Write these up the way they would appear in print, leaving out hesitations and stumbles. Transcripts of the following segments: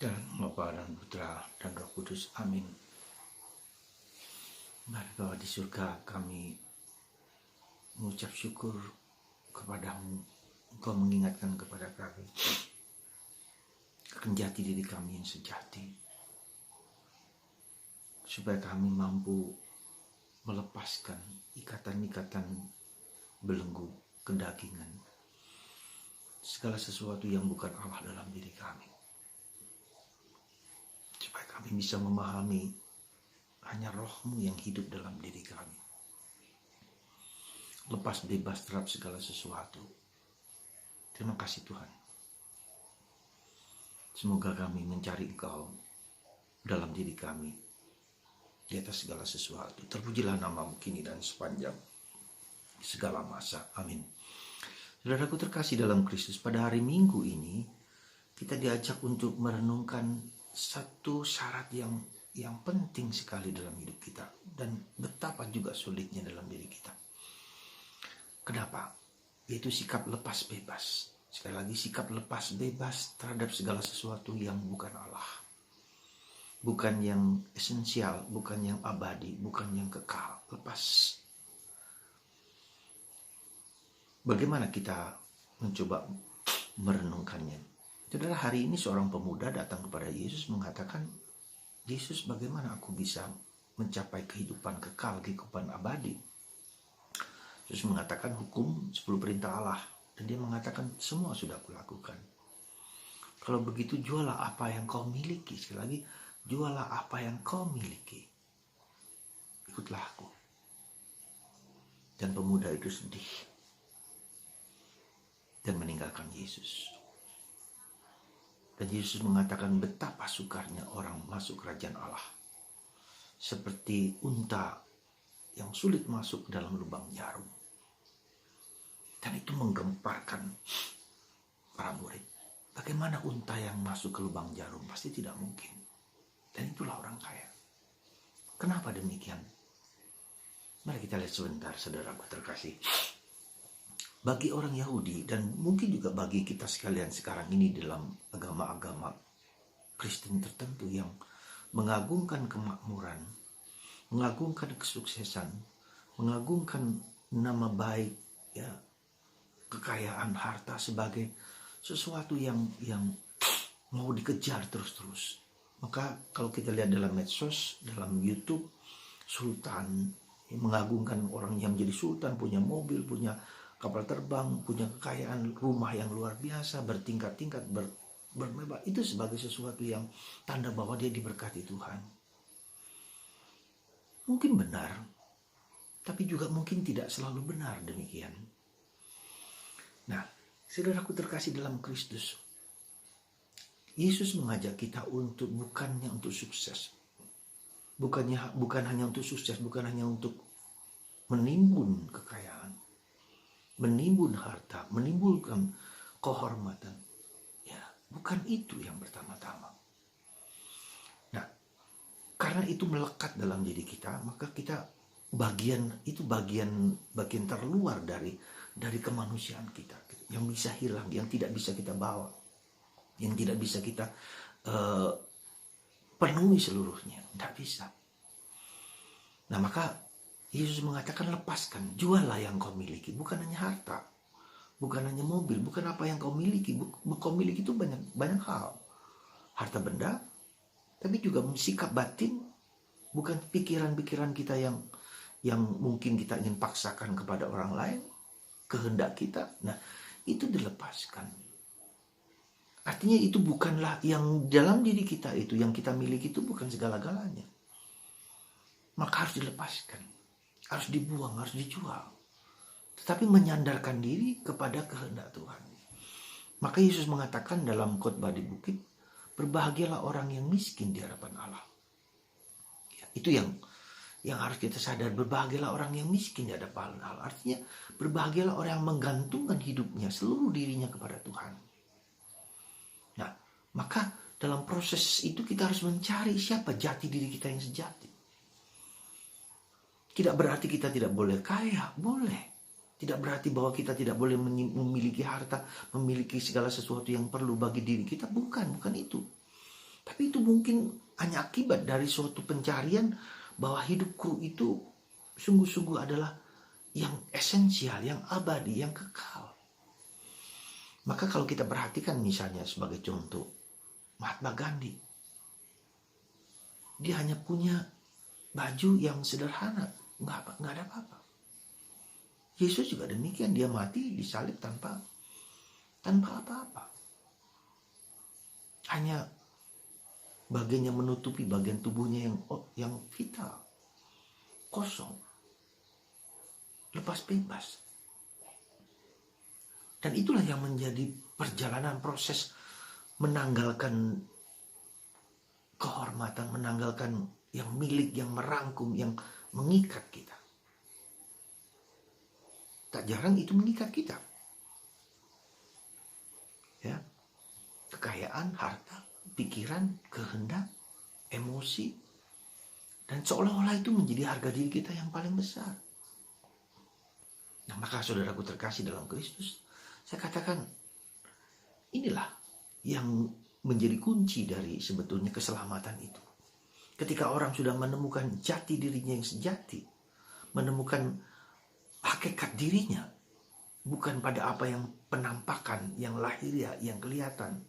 Dan Bapa dan Putra dan Roh Kudus. Amin. Mari Bapa di surga, kami mengucap syukur kepadamu. Engkau mengingatkan kepada kami akan jati diri kami yang sejati, supaya kami mampu melepaskan ikatan-ikatan belenggu kedagingan, segala sesuatu yang bukan Allah dalam diri kami, supaya kami bisa memahami hanya Roh-Mu yang hidup dalam diri kami, lepas bebas terhadap segala sesuatu. Terima kasih Tuhan. Semoga kami mencari Engkau dalam diri kami, di atas segala sesuatu. Terpujilah nama-Mu kini dan sepanjang segala masa. Amin. Saudaraku terkasih dalam Kristus, pada hari Minggu ini kita diajak untuk merenungkan satu syarat yang penting sekali dalam hidup kita, dan betapa juga sulitnya dalam diri kita. Kenapa? Yaitu sikap lepas bebas. Sekali lagi, sikap lepas bebas terhadap segala sesuatu yang bukan Allah, bukan yang esensial, bukan yang abadi, bukan yang kekal. Lepas. Bagaimana kita mencoba merenungkannya? Saudara, hari ini seorang pemuda datang kepada Yesus mengatakan, Yesus, bagaimana aku bisa mencapai kehidupan kekal, kehidupan abadi? Yesus mengatakan hukum 10 perintah Allah. Dan dia mengatakan semua sudah aku lakukan. Kalau begitu jualah apa yang kau miliki. Sekali lagi, jualah apa yang kau miliki. Ikutlah aku. Dan pemuda itu sedih dan meninggalkan Yesus. Dan Yesus mengatakan betapa sukarnya orang masuk kerajaan Allah. Seperti unta yang sulit masuk ke dalam lubang jarum. Dan itu menggemparkan para murid. Bagaimana unta yang masuk ke lubang jarum? Pasti tidak mungkin. Dan itulah orang kaya. Kenapa demikian? Mari kita lihat sebentar, saudaraku terkasih. Bagi orang Yahudi dan mungkin juga bagi kita sekalian sekarang ini dalam agama-agama Kristen tertentu yang mengagungkan kemakmuran, mengagungkan kesuksesan, mengagungkan nama baik, ya, kekayaan harta sebagai sesuatu yang mau dikejar terus-terus. Maka kalau kita lihat dalam medsos, dalam YouTube, sultan mengagungkan orang yang jadi sultan, punya mobil, punya kapal terbang, punya kekayaan, rumah yang luar biasa, bertingkat-tingkat, bermewah. Itu sebagai sesuatu yang tanda bahwa dia diberkati Tuhan. Mungkin benar, tapi juga mungkin tidak selalu benar demikian. Nah, saudaraku terkasih dalam Kristus, Yesus mengajak kita bukannya untuk sukses. Bukan hanya untuk sukses, bukan hanya untuk menimbun kekayaan, menimbun harta, menimbulkan kehormatan. Ya, bukan itu yang pertama-tama. Nah, karena itu melekat dalam diri kita, maka kita bagian terluar dari kemanusiaan kita, yang bisa hilang, yang tidak bisa kita bawa, yang tidak bisa kita penuhi seluruhnya. Tidak bisa. Nah, maka Yesus mengatakan lepaskan, jualah yang kau miliki. Bukan hanya harta, bukan hanya mobil, bukan apa yang kau miliki. Kau miliki itu banyak hal. Harta benda, tapi juga sikap batin, bukan pikiran-pikiran kita yang mungkin kita ingin paksakan kepada orang lain, kehendak kita. Nah, itu dilepaskan. Artinya itu bukanlah yang dalam diri kita itu, yang kita miliki itu bukan segala-galanya. Maka harus dilepaskan, harus dibuang, harus dijual. Tetapi menyandarkan diri kepada kehendak Tuhan. Maka Yesus mengatakan dalam khotbah di bukit, berbahagialah orang yang miskin di hadapan Allah. Ya, itu yang harus kita sadar, berbahagialah orang yang miskin di hadapan Allah. Artinya berbahagialah orang yang menggantungkan hidupnya, seluruh dirinya kepada Tuhan. Nah, maka dalam proses itu kita harus mencari siapa jati diri kita yang sejati. Tidak berarti kita tidak boleh kaya, boleh. Tidak berarti bahwa kita tidak boleh memiliki harta, memiliki segala sesuatu yang perlu bagi diri kita. Bukan itu. Tapi itu mungkin hanya akibat dari suatu pencarian bahwa hidupku itu sungguh-sungguh adalah yang esensial, yang abadi, yang kekal. Maka kalau kita perhatikan misalnya sebagai contoh, Mahatma Gandhi, dia hanya punya baju yang sederhana, nggak ada apa-apa. Yesus juga demikian, dia mati disalib tanpa apa-apa. Hanya bagian yang menutupi bagian tubuhnya yang vital, kosong, lepas bebas. Dan itulah yang menjadi perjalanan proses menanggalkan kehormatan, menanggalkan yang milik, yang merangkum, yang mengikat kita. Tak jarang itu mengikat kita. Ya, kekayaan, harta, pikiran, kehendak, emosi, dan seolah-olah itu menjadi harga diri kita yang paling besar. Nah, maka saudaraku terkasih dalam Kristus, saya katakan inilah yang menjadi kunci dari sebetulnya keselamatan itu. Ketika orang sudah menemukan jati dirinya yang sejati, menemukan hakikat dirinya, bukan pada apa yang penampakan, yang lahiriah, yang kelihatan,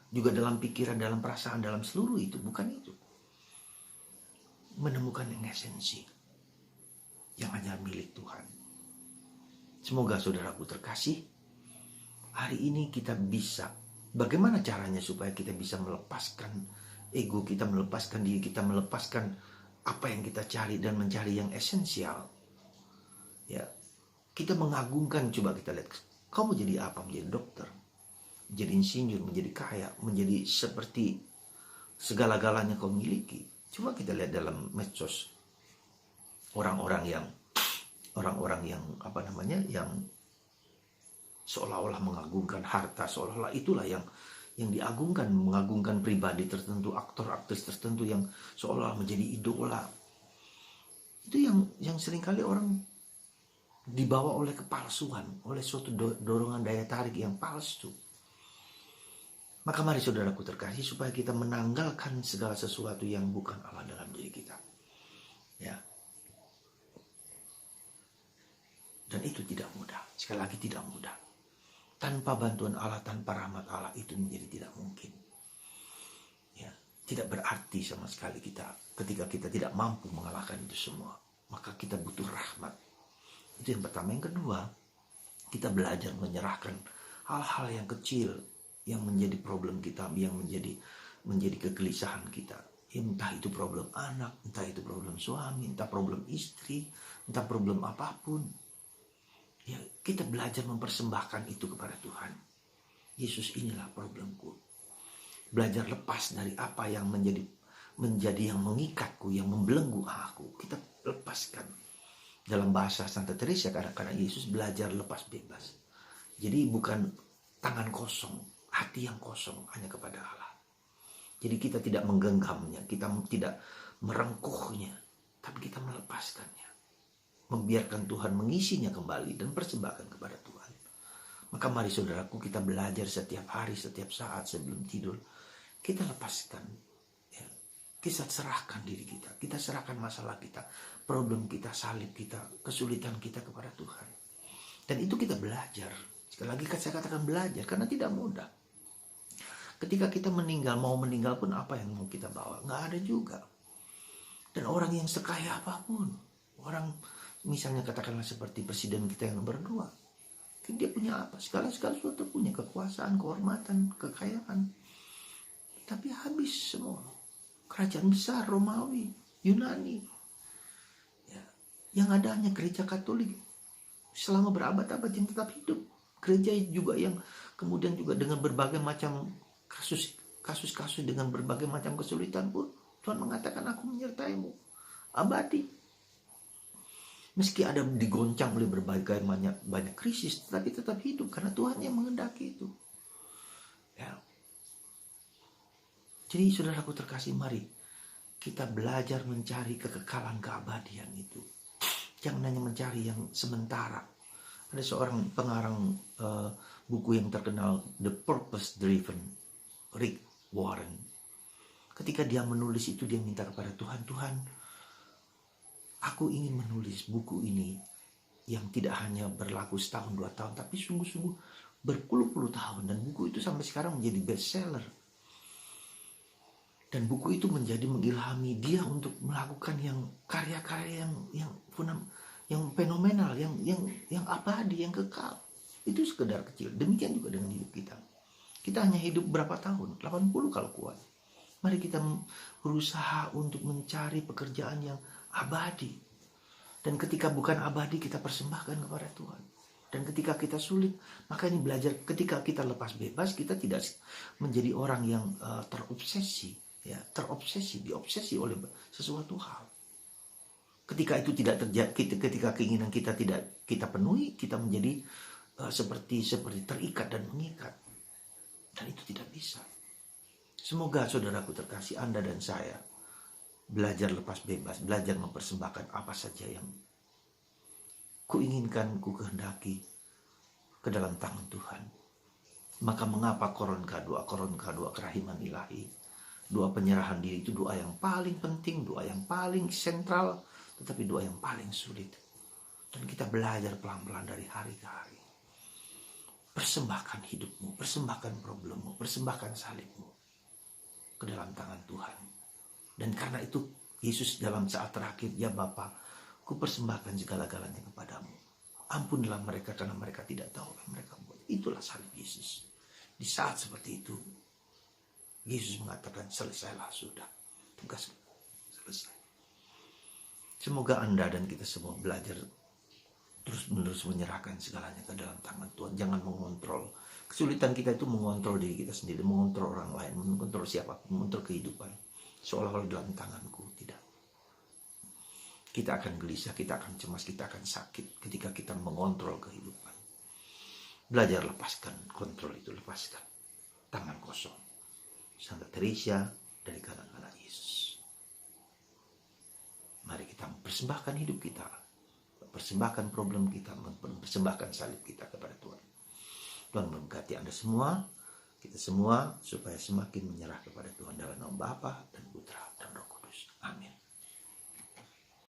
juga dalam pikiran, dalam perasaan, dalam seluruh itu, bukan itu. Menemukan yang esensi, yang hanya milik Tuhan. Semoga saudaraku terkasih, hari ini kita bisa, bagaimana caranya supaya kita bisa melepaskan ego kita, melepaskan diri kita, melepaskan apa yang kita cari dan mencari yang esensial. Ya, kita mengagungkan, coba kita lihat, kau mau jadi apa? Menjadi dokter, menjadi insinyur, menjadi kaya, menjadi seperti segala-galanya kau miliki. Coba kita lihat dalam medsos, orang-orang yang yang seolah-olah mengagungkan harta, seolah-olah itulah yang diagungkan, mengagungkan pribadi tertentu, aktor-aktris tertentu yang seolah menjadi idola. Itu yang seringkali orang dibawa oleh kepalsuan, oleh suatu dorongan daya tarik yang palsu. Maka mari saudaraku terkasih, supaya kita menanggalkan segala sesuatu yang bukan Allah dalam diri kita. Ya. Dan itu tidak mudah. Sekali lagi tidak mudah. Tanpa bantuan Allah, tanpa rahmat Allah, itu menjadi tidak mungkin. Ya, tidak berarti sama sekali ketika kita tidak mampu mengalahkan itu semua. Maka kita butuh rahmat. Itu yang pertama. Yang kedua, kita belajar menyerahkan hal-hal yang kecil yang menjadi problem kita, yang menjadi kegelisahan kita. Entah itu problem anak, entah itu problem suami, entah problem istri, entah problem apapun. Ya, kita belajar mempersembahkan itu kepada Tuhan. Yesus, inilah problemku. Belajar lepas dari apa yang menjadi yang mengikatku, yang membelenggu aku. Kita lepaskan. Dalam bahasa Santa Teresa, kadang-kadang Yesus belajar lepas bebas. Jadi bukan tangan kosong, hati yang kosong hanya kepada Allah. Jadi kita tidak menggenggamnya, kita tidak merengkuhnya, tapi kita melepaskannya. Membiarkan Tuhan mengisinya kembali dan persembahkan kepada Tuhan. Maka mari saudaraku, kita belajar setiap hari, setiap saat sebelum tidur. Kita lepaskan, ya, kita serahkan diri kita. Kita serahkan masalah kita, problem kita, salib kita, kesulitan kita kepada Tuhan. Dan itu kita belajar. Sekali lagi saya katakan belajar, karena tidak mudah. Ketika kita mau meninggal pun apa yang mau kita bawa? Nggak ada juga. Dan orang yang sekaya apapun, orang misalnya katakanlah seperti presiden kita yang nomor 2, dia punya apa? Segala sesuatu punya, kekuasaan, kehormatan, kekayaan. Tapi habis semua. Kerajaan besar Romawi, Yunani. Ya, yang ada hanya gereja Katolik selama berabad-abad yang tetap hidup. Gereja juga yang kemudian juga dengan berbagai macam kasus-kasus dengan berbagai macam kesulitan pun Tuhan mengatakan, aku menyertaimu. Abadi. Meski ada digoncang oleh berbagai banyak krisis, tetapi tetap hidup karena Tuhan yang menghendaki itu. Ya. Jadi saudaraku terkasih, mari kita belajar mencari kekekalan keabadian itu. Jangan hanya mencari yang sementara. Ada seorang pengarang buku yang terkenal, The Purpose Driven, Rick Warren. Ketika dia menulis itu, dia minta kepada Tuhan, Tuhan, aku ingin menulis buku ini yang tidak hanya berlaku setahun 2 tahun, tapi sungguh-sungguh berpuluh-puluh tahun. Dan buku itu sampai sekarang menjadi bestseller. Dan buku itu menjadi mengilhami dia untuk melakukan yang karya-karya yang fenomenal, yang abadi, yang kekal. Itu sekedar kecil. Demikian juga dengan hidup kita. Kita hanya hidup berapa tahun? 80 kalau kuat. Mari kita berusaha untuk mencari pekerjaan yang abadi. Dan ketika bukan abadi, kita persembahkan kepada Tuhan. Dan ketika kita sulit, maka ini belajar. Ketika kita lepas bebas, kita tidak menjadi orang yang terobsesi, diobsesi oleh sesuatu hal. Ketika itu tidak terjadi, ketika keinginan kita tidak kita penuhi, kita menjadi seperti terikat dan mengikat. Dan itu tidak bisa. Semoga saudaraku terkasih, Anda dan saya belajar lepas bebas, belajar mempersembahkan apa saja yang kuinginkan, ku kehendaki ke dalam tangan Tuhan. Maka mengapa Korintus 2 kerahiman ilahi, doa penyerahan diri itu doa yang paling penting, doa yang paling sentral, tetapi doa yang paling sulit. Dan kita belajar pelan-pelan dari hari ke hari. Persembahkan hidupmu, persembahkan problemmu, persembahkan salibmu ke dalam tangan Tuhan. Dan karena itu Yesus dalam saat terakhir, ya Bapa, ku persembahkan segala-galanya kepadamu. Ampunilah mereka karena mereka tidak tahu apa yang mereka buat. Itulah salib Yesus. Di saat seperti itu, Yesus mengatakan, selesailah sudah. Tugas selesai. Semoga Anda dan kita semua belajar terus-menerus menyerahkan segalanya ke dalam tangan Tuhan. Jangan mengontrol. Kesulitan kita itu mengontrol diri kita sendiri, mengontrol orang lain, mengontrol siapapun, mengontrol kehidupan. Seolah-olah dalam tanganku, tidak. Kita akan gelisah, kita akan cemas, kita akan sakit ketika kita mengontrol kehidupan. Belajar lepaskan kontrol itu, lepaskan. Tangan kosong. Santa Teresa dari kata-kata Yesus. Mari kita mempersembahkan hidup kita, mempersembahkan problem kita, mempersembahkan salib kita kepada Tuhan. Tuhan memberkati Anda semua, kita semua, supaya semakin menyerah kepada Tuhan dalam nama Bapa dan Putra dan Roh Kudus. Amin.